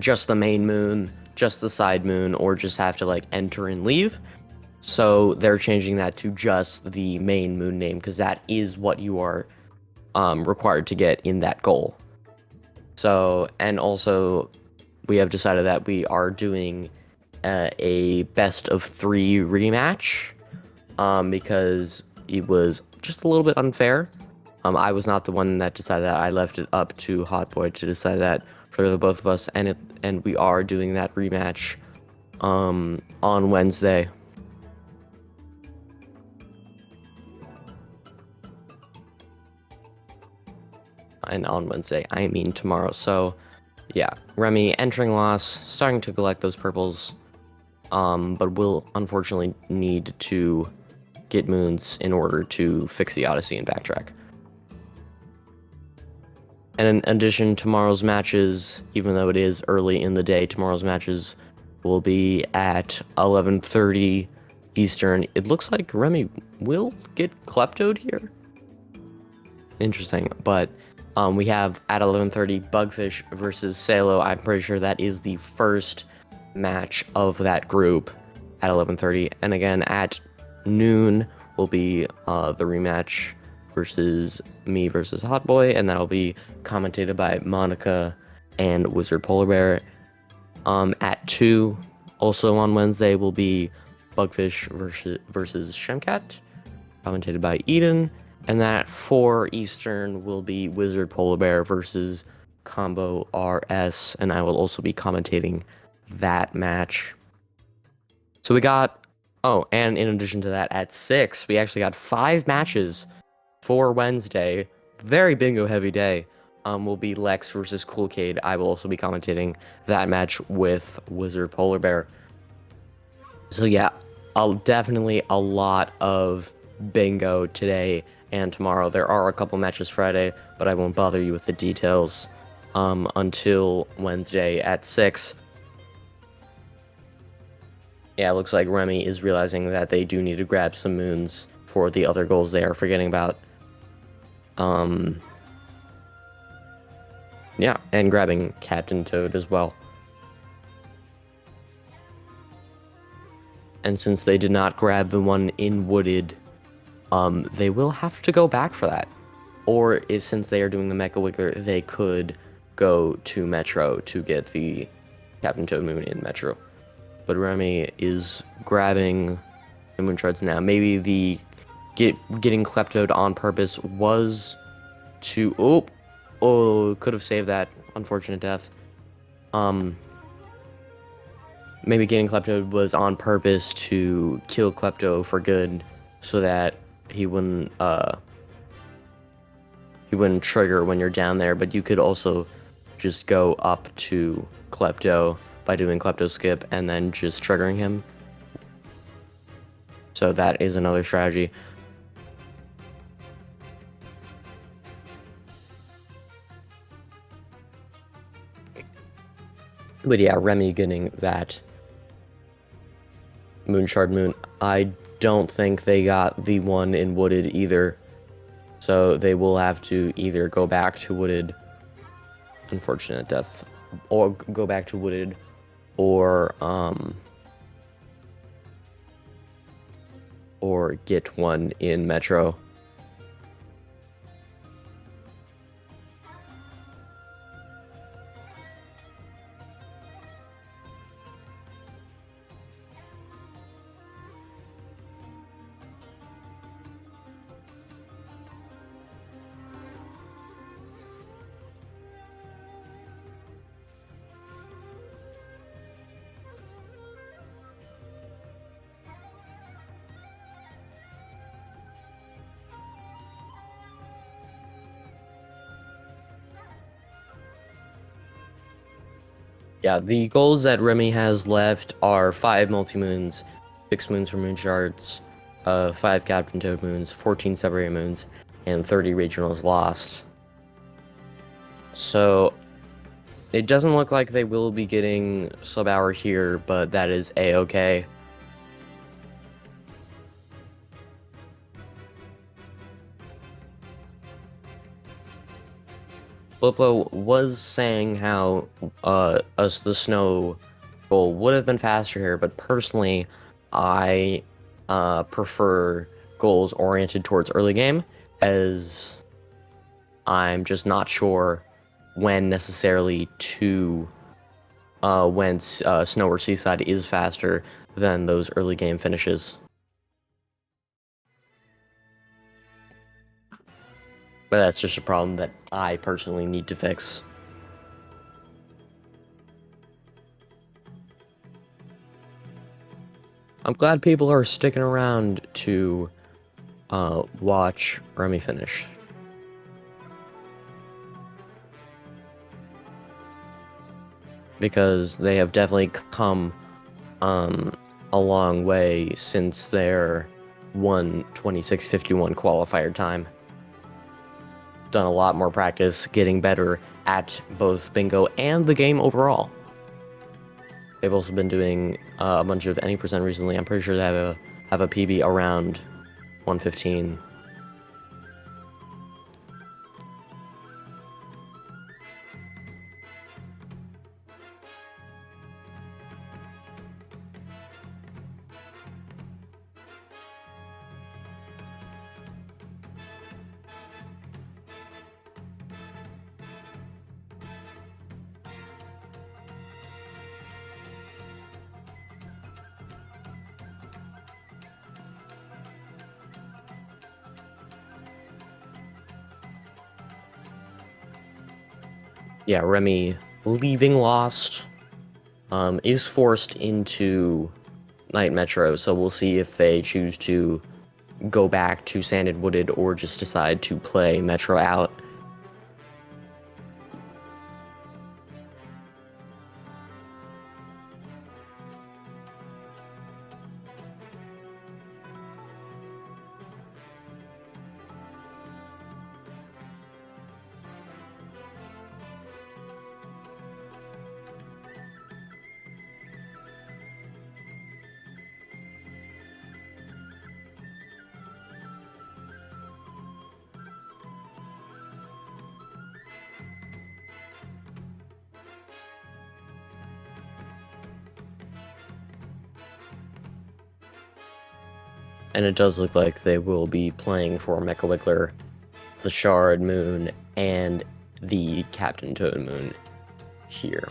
just the main moon, just the side moon, or just have to like enter and leave. So they're changing that to just the main moon name because that is what you are required to get in that goal. So, and also we have decided that we are doing a best of 3 rematch because it was just a little bit unfair. I was not the one that decided that. I left it up to Hotboy to decide that for the both of us, and we are doing that rematch on Wednesday. And on Wednesday, I mean tomorrow. So, yeah, Remy entering loss, starting to collect those purples, but will unfortunately need to get moons in order to fix the Odyssey and backtrack. And in addition, tomorrow's matches, even though it is early in the day, tomorrow's matches will be at 11:30 Eastern. It looks like Remy will get kleptoed here. Interesting, but we have at 11:30 Bugfish versus Salo. I'm pretty sure that is the first match of that group at 11:30. And again, at noon will be the rematch versus me versus Hotboy, and that'll be commentated by Monica and Wizard Polar Bear. At 2, also on Wednesday, will be Bugfish versus Shemcat, commentated by Eden. And then at 4 Eastern will be Wizard Polar Bear versus Combo RS, and I will also be commentating that match. So we got, oh, and in addition to that, at 6, we actually got 5 matches for Wednesday. Very bingo heavy day. Will be Lex versus Coolcade. I will also be commentating that match with Wizard Polar Bear. So yeah, definitely a lot of bingo today and tomorrow. There are a couple matches Friday, but I won't bother you with the details until Wednesday at 6. Yeah, it looks like Remy is realizing that they do need to grab some moons for the other goals they are forgetting about. Yeah, and grabbing Captain Toad as well. And since they did not grab the one in Wooded, they will have to go back for that. Or since they are doing the Mecha Wiggler, they could go to Metro to get the Captain Toad Moon in Metro. But Remy is grabbing the moon shards now. Maybe the getting kleptoed on purpose was to could have saved that unfortunate death. Maybe getting kleptoed was on purpose to kill Klepto for good, so that he wouldn't trigger when you're down there. But you could also just go up to Klepto by doing Klepto skip and then just triggering him. So that is another strategy. But yeah, Remy getting that Moonshard Moon. I don't think they got the one in Wooded either. So they will have to either go back to Wooded, unfortunate death, or go back to Wooded, or get one in Metro. Yeah, the goals that Remy has left are 5 multi-moons, 6 moons for moon shards, 5 Captain Toad moons, 14 sub-area moons, and 30 regionals lost. So it doesn't look like they will be getting sub-hour here, but that is a-okay. BlipBlo was saying how the snow goal would have been faster here, but personally, I prefer goals oriented towards early game, as I'm just not sure when necessarily to when snow or seaside is faster than those early game finishes. But that's just a problem that I personally need to fix. I'm glad people are sticking around to watch Remy finish. Because they have definitely come a long way since their 1:26:51 qualifier time. Done a lot more practice, getting better at both bingo and the game overall. They've also been doing a bunch of any percent recently. I'm pretty sure they have a PB around 115. Yeah, Remy leaving Lost is forced into Night Metro, so we'll see if they choose to go back to Sanded Wooded or just decide to play Metro out. And it does look like they will be playing for Mecha Wiggler, the Shard Moon, and the Captain Toad Moon here.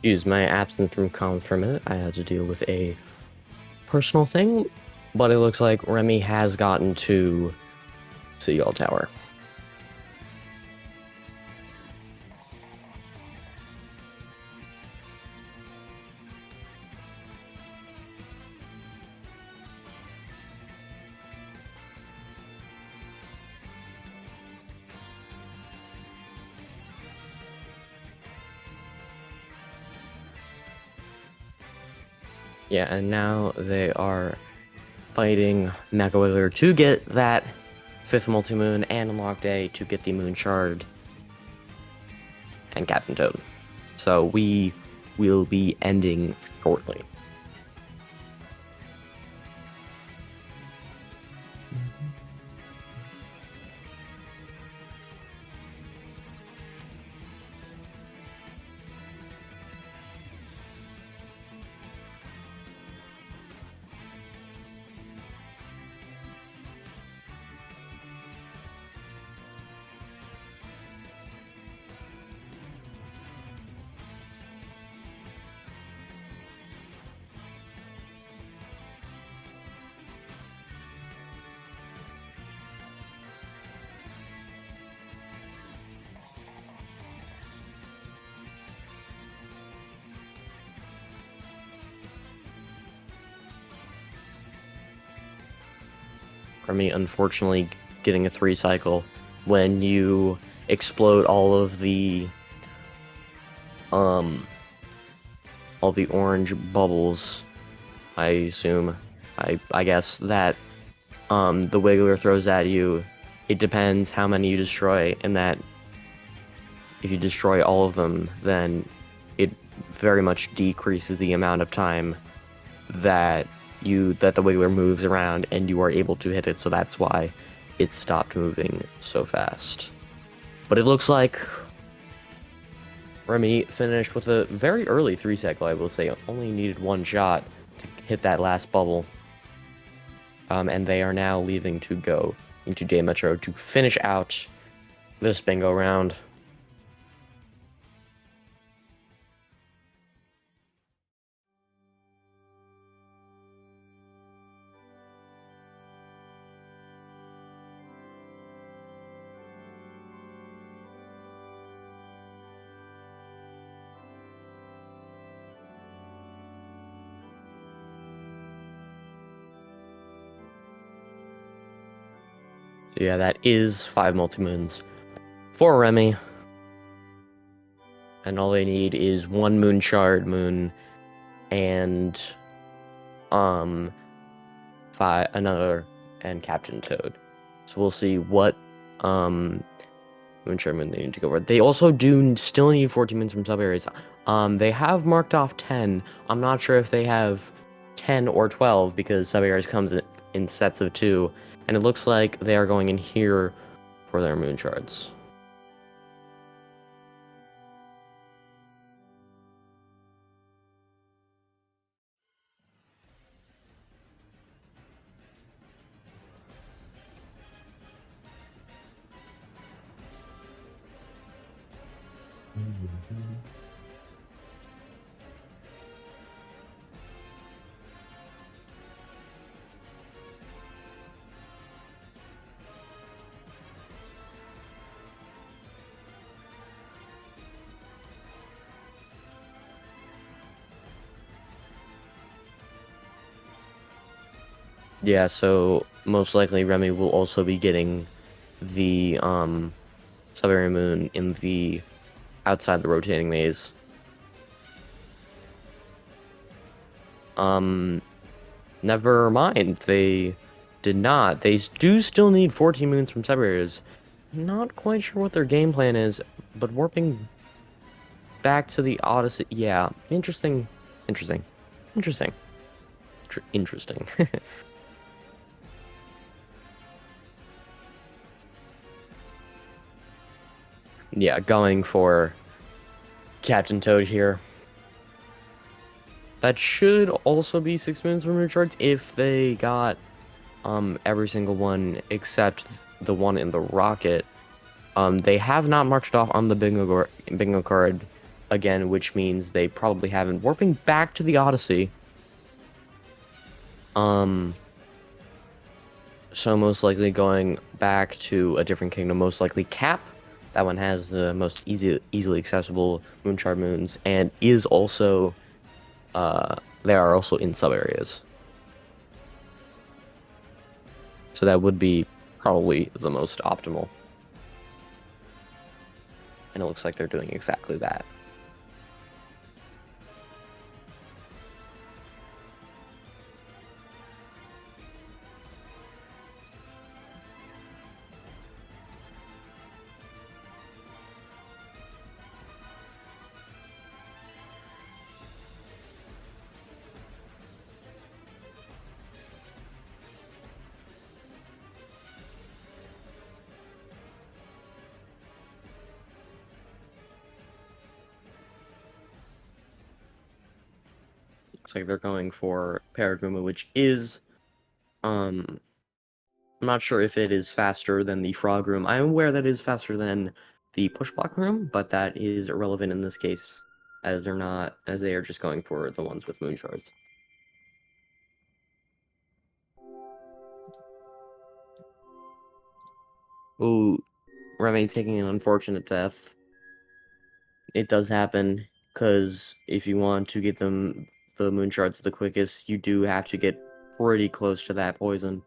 Excuse my absence from comms for a minute. I had to deal with a personal thing, but it looks like Remy has gotten to Seagull Tower. Yeah, and now they are fighting Mecha Wiggler to get that 5th multi-moon and unlock day to get the moon shard and Captain Toad. So we will be ending shortly. Remy unfortunately getting a 3 cycle when you explode all the orange bubbles. I assume, I guess that the Wiggler throws at you. It depends how many you destroy, and that if you destroy all of them, then it very much decreases the amount of time that the Wiggler moves around and you are able to hit it, so that's why it stopped moving so fast. But it looks like Remy finished with a very early 3 cycle, I will say. Only needed 1 shot to hit that last bubble. And they are now leaving to go into Day Metro to finish out this bingo round. So yeah, that is 5 multi-moons for Remy. And all they need is 1 moon shard moon and another and Captain Toad. So we'll see what moon shard moon they need to go for. They also do still need 14 moons from sub areas. They have marked off 10. I'm not sure if they have 10 or 12 because sub areas comes in sets of 2, and it looks like they are going in here for their moon shards. Yeah, so most likely Remy will also be getting the sub-area moon in the outside the rotating maze. Never mind. They did not. They do still need 14 moons from sub-areas. Not quite sure what their game plan is, but warping back to the Odyssey. Yeah, interesting. Interesting. Interesting. Interesting. Yeah, going for Captain Toad here. That should also be 6 moons from your charts if they got every single one except the one in the rocket. They have not marked it off on the bingo card again, which means they probably haven't. Warping back to the Odyssey. So most likely going back to a different kingdom, most likely Cap. That one has the most easily accessible Moonshard moons, and is also, they are also in sub areas. So that would be probably the most optimal. And it looks like they're doing exactly that. Looks like they're going for Paraguma, which is, I'm not sure if it is faster than the Frog Room. I'm aware that it is faster than the Push Block Room, but that is irrelevant in this case, as they are just going for the ones with moon shards. Ooh, Remy taking an unfortunate death. It does happen, because if you want to get the moon shards the quickest, you do have to get pretty close to that poison.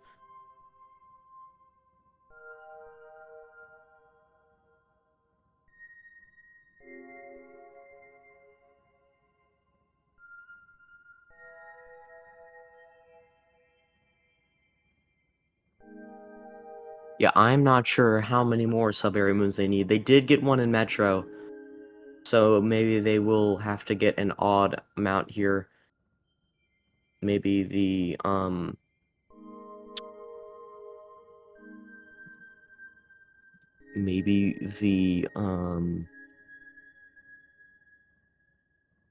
Yeah, I'm not sure how many more sub-area moons they need. They did get one in Metro, so maybe they will have to get an odd amount here. Maybe the,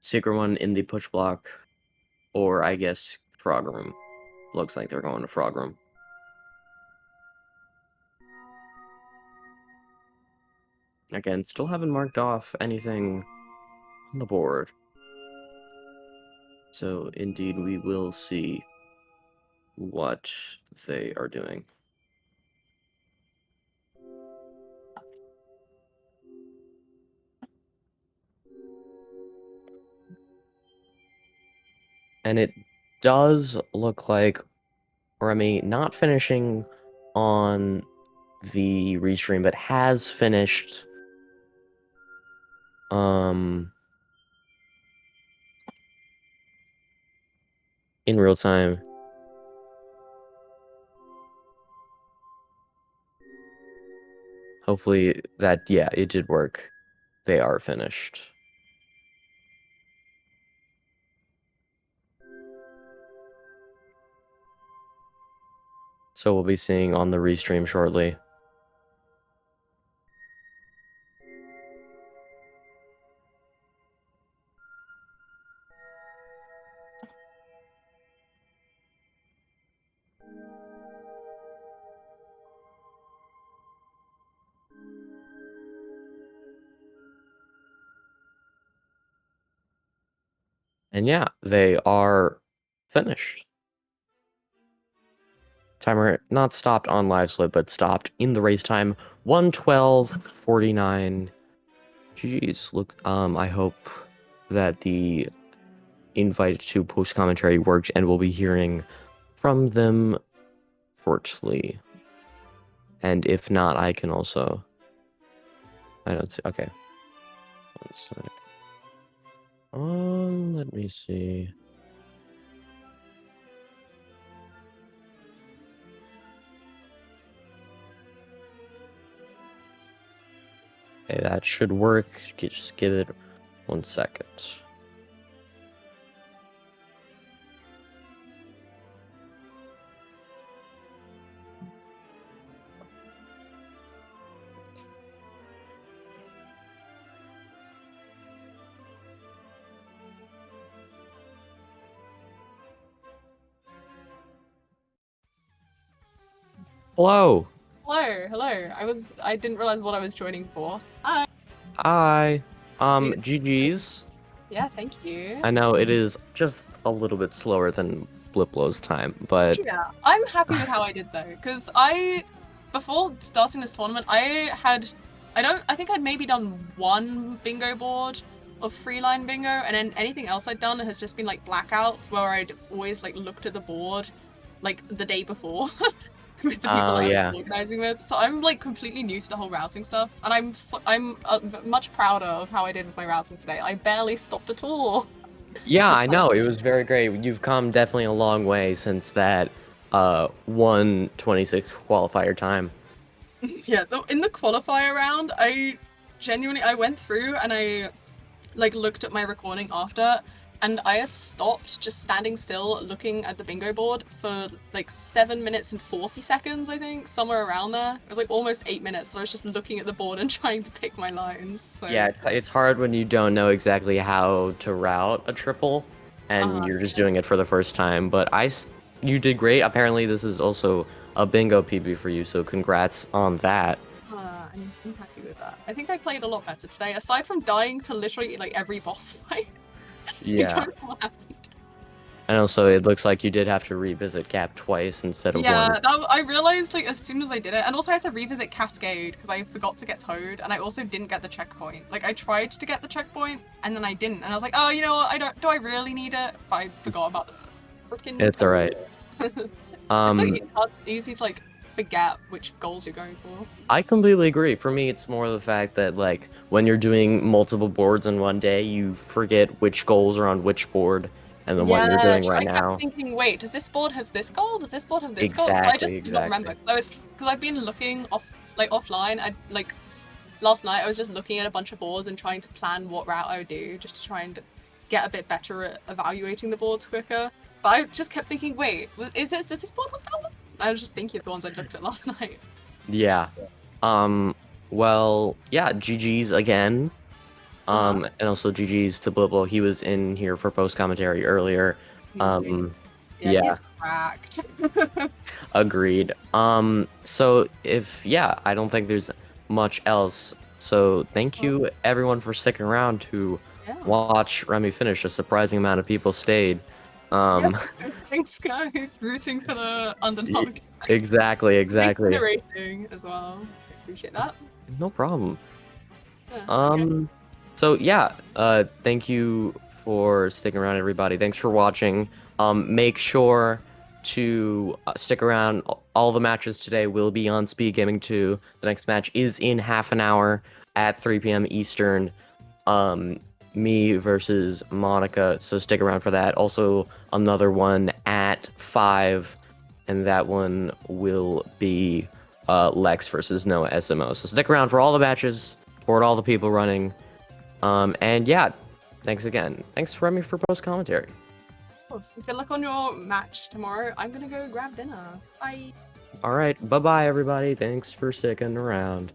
secret one in the push block, or I guess Frog Room. Looks like they're going to Frog Room. Again, still haven't marked off anything on the board. So, indeed, we will see what they are doing. And it does look like Remy not finishing on the restream, but has finished in real time. Hopefully that, yeah, it did work. They are finished. So we'll be seeing on the restream shortly. And yeah, they are finished. Timer not stopped on live slip, but stopped in the race time. 1:12:49. Jeez, look, I hope that the invite to post commentary worked, and we'll be hearing from them shortly. And if not, I can also, I don't see, okay. One sec. Let me see. Okay, that should work. Just give it 1 second. Hello. Hello, hello. I didn't realize what I was joining for. Hi. Hi. GG's. Yeah, thank you. I know it is just a little bit slower than BlipBlo's time, but Yeah, I'm happy with how I did though, because before starting this tournament, I think I'd maybe done one bingo board of free-line bingo, and then anything else I'd done has just been like blackouts where I'd always like looked at the board like the day before with the people that I yeah. was organizing with. So I'm like completely new to the whole routing stuff, and I'm much prouder of how I did with my routing today. I barely stopped at all. Yeah, I know. It was very great. You've come definitely a long way since that 1:26 qualifier time. Yeah, in the qualifier round, I went through and I like looked at my recording after, and I had stopped just standing still looking at the bingo board for like 7 minutes and 40 seconds, I think, somewhere around there. It was like almost 8 minutes, so I was just looking at the board and trying to pick my lines. So Yeah, it's hard when you don't know exactly how to route a triple, and you're just doing it for the first time. But you did great. Apparently, this is also a bingo PB for you, so congrats on that. I'm happy with that. I think I played a lot better today, aside from dying to literally like every boss fight. Yeah. I don't know what happened. And also, it looks like you did have to revisit Cap twice instead of Yeah, once. I realized like as soon as I did it, and also I had to revisit Cascade because I forgot to get Toad, and I also didn't get the checkpoint. Like I tried to get the checkpoint, and then I didn't, and I was like, oh, you know what? Do I really need it? But I forgot about the freaking. It's alright. It's so easy to like forget which goals you're going for. I completely agree. For me, it's more the fact that like when you're doing multiple boards in one day, you forget which goals are on which board, and then what you're doing right I now. kept thinking, wait, does this board have this goal? Does this board have this goal? But I just did not remember because I've been looking offline. Last night I was just looking at a bunch of boards and trying to plan what route I would do, just to try and get a bit better at evaluating the boards quicker. But I just kept thinking, wait, does this board have that one? I was just thinking of the ones I looked at last night. Yeah. Well, yeah, GG's again. And also GG's to BlipBlo. He was in here for post commentary earlier. Yeah. He's cracked. Agreed. So I don't think there's much else. So thank you everyone for sticking around to watch Remy finish. A surprising amount of people stayed. Thanks guys, rooting for the underdog. Exactly. Thanks for the racing as well. I appreciate that. No problem. Okay. So thank you for sticking around, everybody. Thanks for watching. Make sure to stick around. All the matches today will be on SpeedGaming 2. The next match is in half an hour at 3 p.m. Eastern. Me versus Monica, so stick around for that. Also, another one at 5, and that one will be Lex versus Noah SMO. So stick around for all the matches, support all the people running. And thanks again. Thanks, Remy, for post commentary. Of course. Good luck on your match tomorrow. I'm gonna go grab dinner. Bye. All right. Bye-bye, everybody. Thanks for sticking around.